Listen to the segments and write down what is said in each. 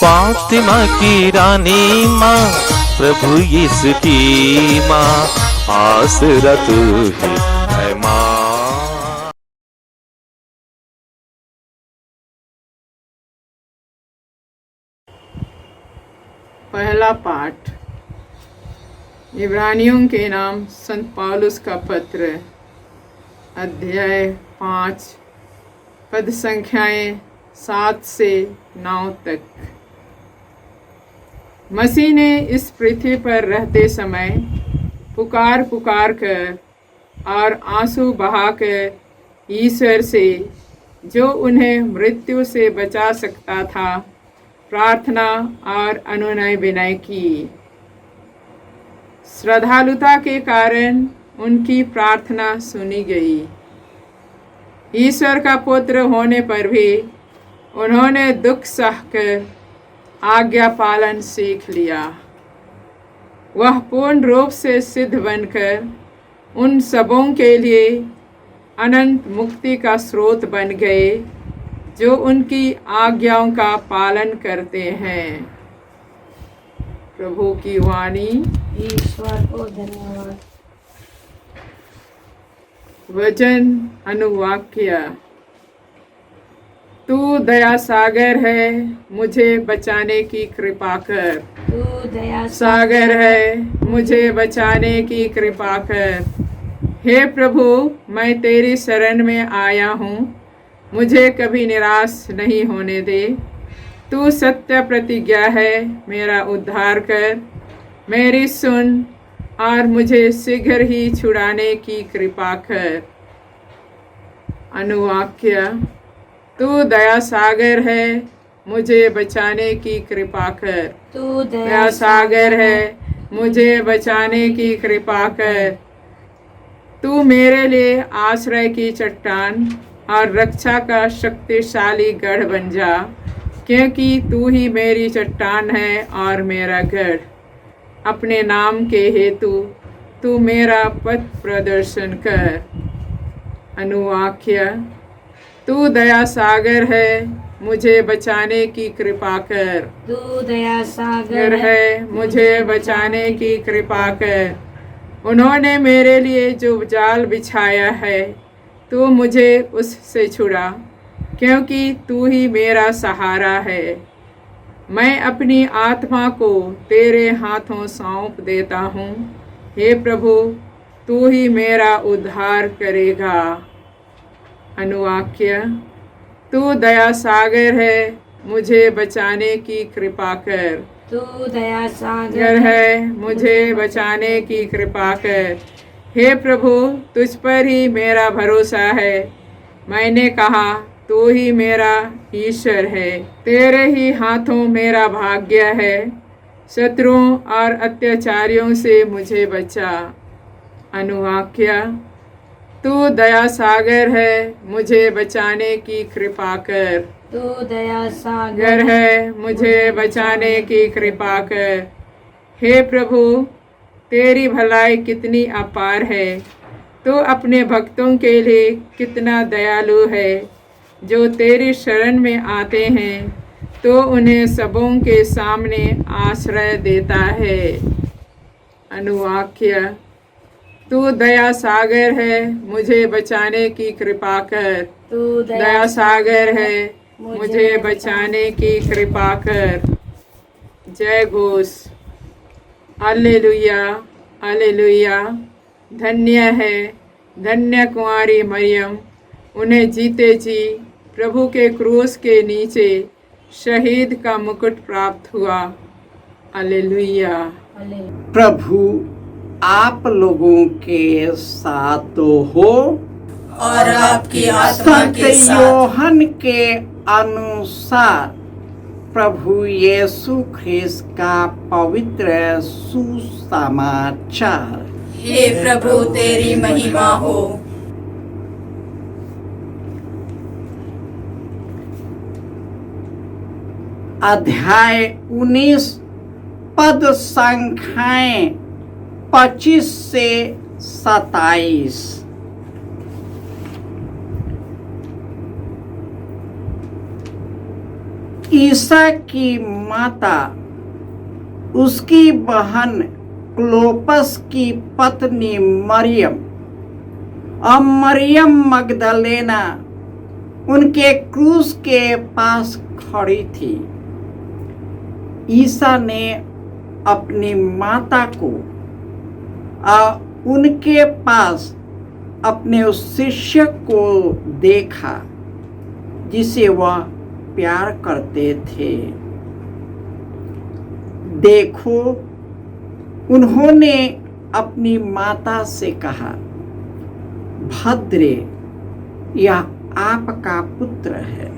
फातिमा की रानी माँ, प्रभु यीशु की माँ, आसरा तू ही है माँ। पहला पाठ इब्रानियों के नाम संत पौलुस का पत्र, अध्याय 5, पद संख्याएं 7 से 9 तक। मसीह ने इस पृथ्वी पर रहते समय पुकार पुकार कर और आंसू बहाकर ईश्वर से, जो उन्हें मृत्यु से बचा सकता था, प्रार्थना और अनुनय विनय की। श्रद्धालुता के कारण उनकी प्रार्थना सुनी गई। ईश्वर का पुत्र होने पर भी उन्होंने दुख सहकर आज्ञा पालन सीख लिया। वह पूर्ण रूप से सिद्ध बनकर उन सबों के लिए अनंत मुक्ति का स्रोत बन गए जो उनकी आज्ञाओं का पालन करते हैं। प्रभु की वाणी। ईश्वर को धन्यवाद। वचन अनुवाक्य। तू दया सागर है, मुझे बचाने की कृपा कर। तू दया सागर है, मुझे बचाने की कृपा कर। हे प्रभु, मैं तेरी शरण में आया हूँ, मुझे कभी निराश नहीं होने दे। तू सत्य प्रतिज्ञा है, मेरा उद्धार कर। मेरी सुन और मुझे शीघ्र ही छुड़ाने की कृपा कर। अनुवाक्य। तू दया सागर है, मुझे बचाने की कृपा कर। तू दया सागर है, मुझे बचाने की कृपा कर। तू मेरे लिए आश्रय की चट्टान और रक्षा का शक्तिशाली गढ़ बन जा, क्योंकि तू ही मेरी चट्टान है और मेरा गढ़। अपने नाम के हेतु तू मेरा पथ प्रदर्शन कर। अनुवाक्य। तू दया सागर है, मुझे बचाने की कृपा कर। तू दया सागर है, मुझे बचाने की कृपा कर। उन्होंने मेरे लिए जो जाल बिछाया है, तू मुझे उससे छुड़ा, क्योंकि तू ही मेरा सहारा है। मैं अपनी आत्मा को तेरे हाथों सौंप देता हूँ। हे प्रभु, तू ही मेरा उद्धार करेगा। अनुवाक्य। तू दया सागर है, मुझे बचाने की कृपा कर। तू दया सागर है, मुझे बचाने की कृपा कर। हे प्रभु, तुझ पर ही मेरा भरोसा है। मैंने कहा, तू ही मेरा ईश्वर है। तेरे ही हाथों मेरा भाग्य है। शत्रुओं और अत्याचारियों से मुझे बचा। अनुवाक्य। तू दया सागर है, मुझे बचाने की कृपा कर। तू दया सागर है, मुझे बचाने की कृपा कर। हे प्रभु, तेरी भलाई कितनी अपार है। तू अपने भक्तों के लिए कितना दयालु है। जो तेरी शरण में आते हैं, तो उन्हें सबों के सामने आश्रय देता है। अनुवाक्य। तू दया सागर है, मुझे बचाने की कृपा कर। तू दया सागर है, मुझे बचाने की कृपा कर। जय घोष। Hallelujah, hallelujah. धन्य है, धन्य कुंवारी मरियम, उन्हें जीते जी प्रभु के क्रूस के नीचे शहीद का मुकुट प्राप्त हुआ। हालेलुया। प्रभु आप लोगों के साथ हो और आपकी आत्मा संत के साथ। योहन के अनुसार प्रभु यीशु ख्रिस्त का पवित्र सुसमाचार। हे प्रभु, तेरी महिमा हो। अध्याय 19 पद संख्याएं 25 से 27। ईसा की माता उसकी बहन क्लोपस की पत्नी मरियम और मरियम मगदलेना उनके क्रूस के पास खड़ी थी। ईसा ने अपनी माता को उनके पास अपने उस शिष्य को देखा जिसे वह प्यार करते थे। देखो, उन्होंने अपनी माता से कहा, भद्रे, यह आपका पुत्र है।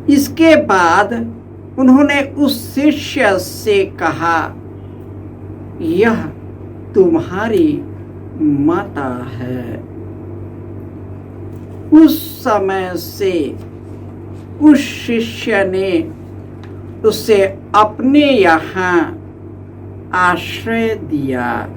इसके बाद उन्होंने उस शिष्य से कहा, यह तुम्हारी माता है। उस समय से उस शिष्य ने उसे अपने यहाँ आश्रय दिया।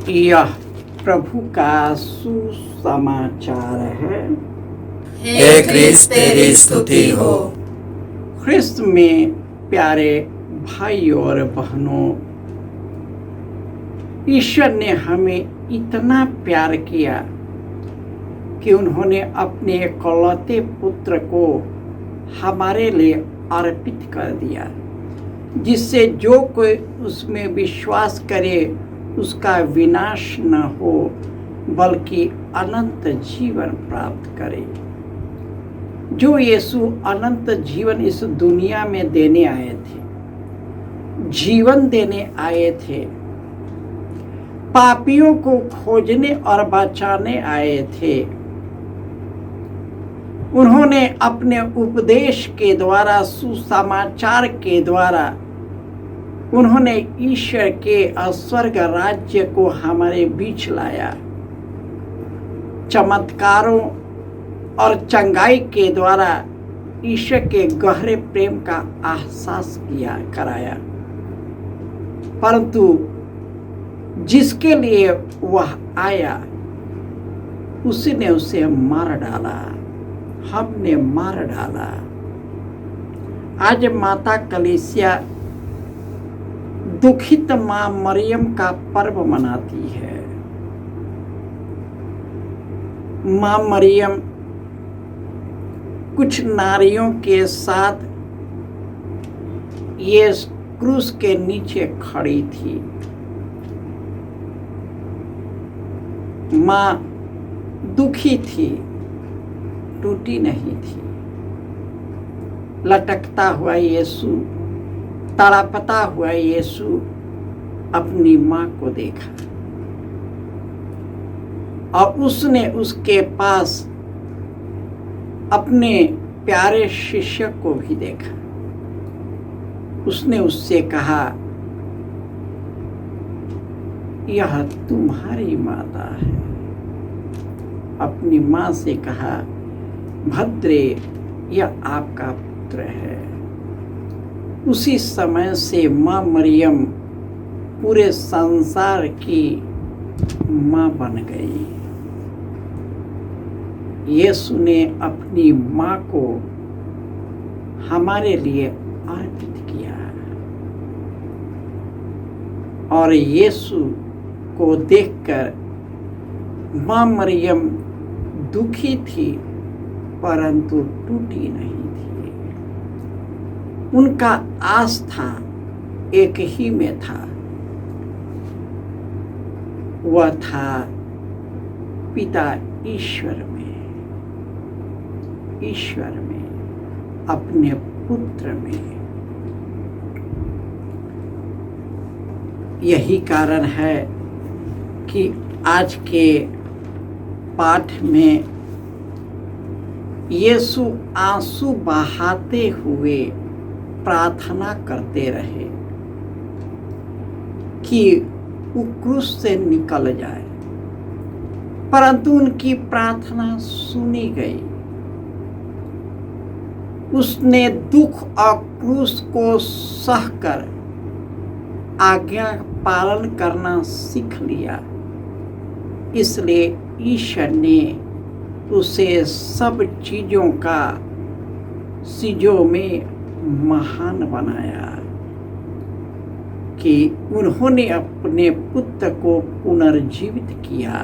यह प्रभु का सुसमाचार है। हे क्रिस्त तेरी स्तुति हो। ख्रिस्त में प्यारे भाइयों और बहनों, ईश्वर ने हमें इतना प्यार किया कि उन्होंने अपने इकलौते पुत्र को हमारे लिए अर्पित कर दिया, जिससे जो कोई उसमें विश्वास करे उसका विनाश न हो बल्कि अनंत जीवन प्राप्त करे। जो यीशु अनंत जीवन इस दुनिया में देने आए थे, जीवन देने आए थे, पापियों को खोजने और बचाने आए थे। उन्होंने अपने उपदेश के द्वारा, सुसमाचार के द्वारा, उन्होंने ईश्वर के स्वर्ग राज्य को हमारे बीच लाया। चमत्कारों और चंगाई के द्वारा ईश्वर के गहरे प्रेम का एहसास कराया। परंतु जिसके लिए वह आया, उसने उसे मार डाला, हमने मार डाला। आज माता कलीसिया दुखित मां मरियम का पर्व मनाती है। मां मरियम कुछ नारियों के साथ ये क्रूस के नीचे खड़ी थी। मां दुखी थी, टूटी नहीं थी। लटकता हुआ यीशु, तड़पता हुआ यीशु अपनी मां को देखा और उसने उसके पास अपने प्यारे शिष्य को भी देखा। उसने उससे कहा, यह तुम्हारी माता है। अपनी मां से कहा, भद्रे, यह आपका पुत्र है। उसी समय से मां मरियम पूरे संसार की मां बन गई। यीशु ने अपनी मां को हमारे लिए अर्पित किया और यीशु को देखकर मां मरियम दुखी थी परंतु टूटी नहीं थी। उनका आस्था एक ही में था, वह था पिता ईश्वर में, अपने पुत्र में। यही कारण है कि आज के पाठ में यीशु आंसू बहाते हुए प्रार्थना करते रहे कि वो क्रूस से निकल जाए, परंतु उनकी प्रार्थना सुनी गई। उसने दुख और क्रूस को सहकर आज्ञा पालन करना सीख लिया, इसलिए ईश्वर ने उसे सब चीजों में महान बनाया कि उन्होंने अपने पुत्र को पुनर्जीवित किया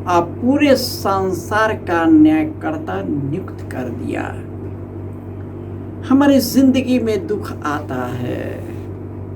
और पूरे संसार का न्यायकर्ता नियुक्त कर दिया। हमारी जिंदगी में दुख आता है,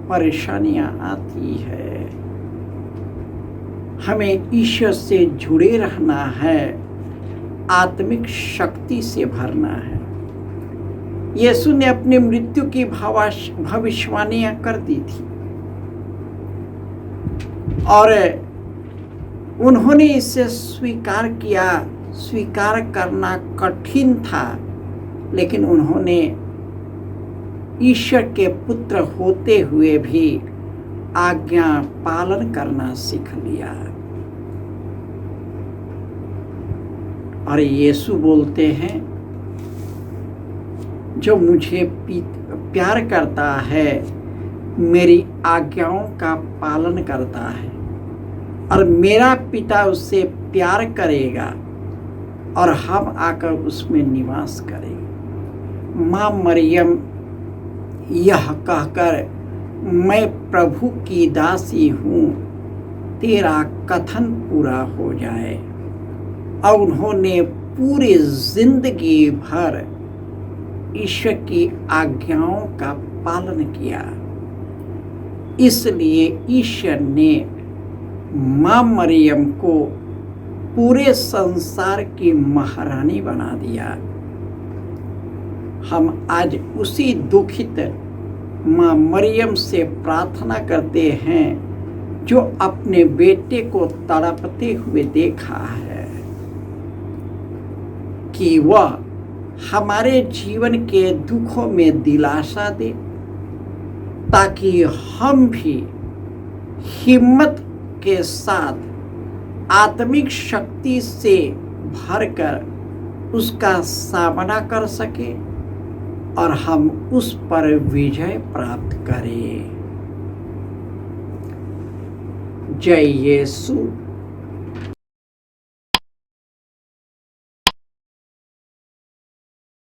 परेशानियां आती है, हमें ईश्वर से जुड़े रहना है, आत्मिक शक्ति से भरना है। यीशु ने अपनी मृत्यु की भविष्यवाणियां कर दी थी और उन्होंने इसे स्वीकार करना कठिन था, लेकिन उन्होंने ईश्वर के पुत्र होते हुए भी आज्ञा पालन करना सीख लिया। और यीशु बोलते हैं, जो मुझे प्यार करता है मेरी आज्ञाओं का पालन करता है और मेरा पिता उससे प्यार करेगा और हम आकर उसमें निवास करेंगे। माँ मरियम यह कहकर मैं प्रभु की दासी हूँ, तेरा कथन पूरा हो जाए, और उन्होंने पूरी जिंदगी भर ईश्वर की आज्ञाओं का पालन किया। इसलिए ईश्वर ने माँ मरियम को पूरे संसार की महारानी बना दिया। हम आज उसी दुखित माँ मरियम से प्रार्थना करते हैं जो अपने बेटे को तड़पते हुए देखा है, कि वह हमारे जीवन के दुखों में दिलासा दे, ताकि हम भी हिम्मत के साथ आत्मिक शक्ति से भरकर उसका सामना कर सके और हम उस पर विजय प्राप्त करें। जय यीशु।